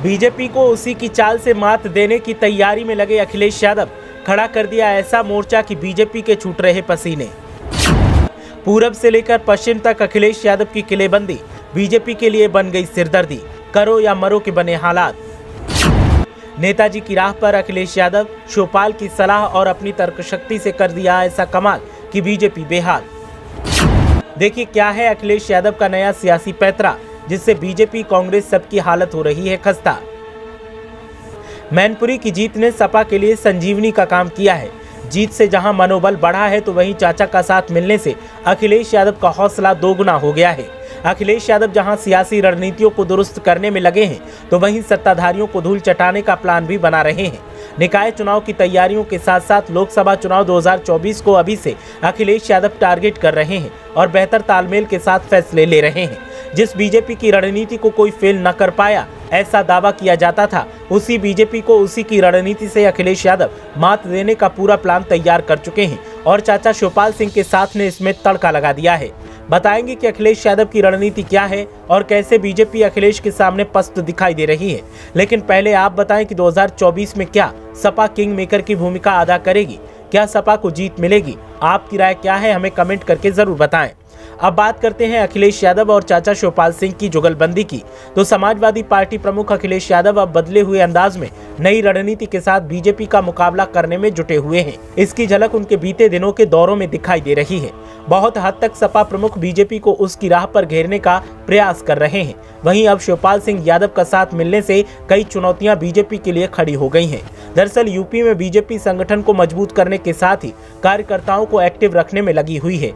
BJP को उसी की चाल से मात देने की तैयारी में लगे अखिलेश यादव, खड़ा कर दिया ऐसा मोर्चा कि बीजेपी के छूट रहे पसीने। पूरब से लेकर पश्चिम तक अखिलेश यादव की किलेबंदी बीजेपी के लिए बन गई सिरदर्दी, करो या मरो के बने हालात। नेताजी की राह पर अखिलेश यादव शिवपाल की सलाह और अपनी तर्कशक्ति से कर दिया ऐसा कमाल कि बीजेपी बेहाल। देखिए क्या है अखिलेश यादव का नया सियासी पैंतरा, जिससे बीजेपी कांग्रेस सबकी हालत हो रही है खस्ता। मैनपुरी की जीत ने सपा के लिए संजीवनी का काम किया है। जीत से जहां मनोबल बढ़ा है तो वहीं चाचा का साथ मिलने से अखिलेश यादव का हौसला दोगुना हो गया है। अखिलेश यादव जहां सियासी रणनीतियों को दुरुस्त करने में लगे हैं तो वहीं सत्ताधारियों को धूल चटाने का प्लान भी बना रहे हैं। निकाय चुनाव की तैयारियों के साथ साथ लोकसभा चुनाव 2024 को अभी से अखिलेश यादव टारगेट कर रहे हैं और बेहतर तालमेल के साथ फैसले ले रहे हैं। जिस बीजेपी की रणनीति को कोई फेल न कर पाया ऐसा दावा किया जाता था, उसी बीजेपी को उसी की रणनीति से अखिलेश यादव मात देने का पूरा प्लान तैयार कर चुके हैं और चाचा शिवपाल सिंह के साथ ने इसमें तड़का लगा दिया है। बताएंगे कि अखिलेश यादव की रणनीति क्या है और कैसे बीजेपी अखिलेश के सामने पस्त दिखाई दे रही है। लेकिन पहले आप बताएं कि 2024 में क्या सपा किंग मेकर की भूमिका अदा करेगी, क्या सपा को जीत मिलेगी? आपकी राय क्या है, हमें कमेंट करके जरूर बताएं। अब बात करते हैं अखिलेश यादव और चाचा शिवपाल सिंह की जुगलबंदी की। तो समाजवादी पार्टी प्रमुख अखिलेश यादव अब बदले हुए अंदाज में नई रणनीति के साथ बीजेपी का मुकाबला करने में जुटे हुए हैं। इसकी झलक उनके बीते दिनों के दौरों में दिखाई दे रही है। बहुत हद तक सपा प्रमुख बीजेपी को उसकी राह पर घेरने का प्रयास कर रहे हैं। वहीं अब शिवपाल सिंह यादव का साथ मिलने से कई चुनौतियां बीजेपी के लिए खड़ी हो गई हैं। दरअसल यूपी में बीजेपी संगठन को मजबूत करने के साथ ही कार्यकर्ताओं को एक्टिव रखने में लगी हुई है।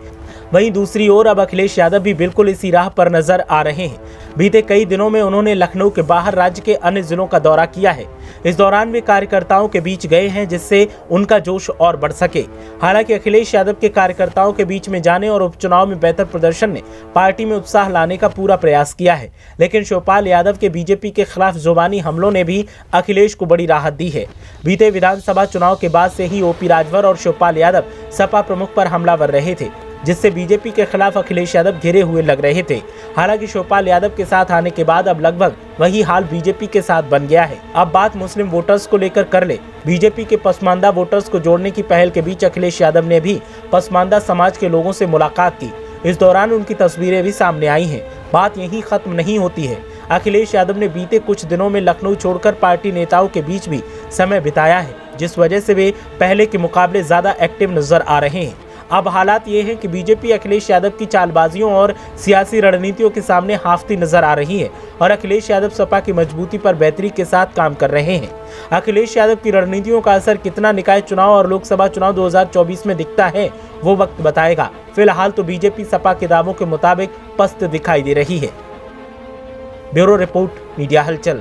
वहीं दूसरी ओर अब अखिलेश यादव भी बिल्कुल इसी राह पर नजर आ रहे हैं। बीते कई दिनों में उन्होंने लखनऊ के बाहर राज्य के अन्य जिलों का दौरा किया है। इस दौरान वे कार्यकर्ताओं के बीच गए हैं जिससे उनका जोश और बढ़ सके। हालांकि अखिलेश यादव के कार्यकर्ताओं के बीच में जाने और उपचुनाव में बेहतर प्रदर्शन ने पार्टी में उत्साह लाने का पूरा प्रयास किया है। लेकिन शिवपाल यादव के बीजेपी के खिलाफ जुबानी हमलों ने भी अखिलेश को बड़ी राहत दी है। बीते विधानसभा चुनाव के बाद से ही ओपी राजभर और शिवपाल यादव सपा प्रमुख पर हमलावर रहे थे, जिससे बीजेपी के खिलाफ अखिलेश यादव घिरे हुए लग रहे थे। हालांकि शिवपाल यादव के साथ आने के बाद अब लगभग वही हाल बीजेपी के साथ बन गया है। अब बात मुस्लिम वोटर्स को लेकर कर ले। बीजेपी के पसमानदा वोटर्स को जोड़ने की पहल के बीच अखिलेश यादव ने भी पसमानदा समाज के लोगों से मुलाकात की। इस दौरान उनकी तस्वीरें भी सामने आई हैं। बात यहीं खत्म नहीं होती है। अखिलेश यादव ने बीते कुछ दिनों में लखनऊ छोड़कर पार्टी नेताओं के बीच भी समय बिताया है, जिस वजह से वे पहले के मुकाबले ज्यादा एक्टिव नजर आ रहे हैं। अब हालात ये हैं कि बीजेपी अखिलेश यादव की चालबाजियों और सियासी रणनीतियों के सामने हाफती नजर आ रही है और अखिलेश यादव सपा की मजबूती पर बेहतरी के साथ काम कर रहे हैं। अखिलेश यादव की रणनीतियों का असर कितना निकाय चुनाव और लोकसभा चुनाव 2024 में दिखता है वो वक्त बताएगा। फिलहाल तो बीजेपी सपा के दावों के मुताबिक पस्त दिखाई दे रही है। ब्यूरो रिपोर्ट, मीडिया हलचल।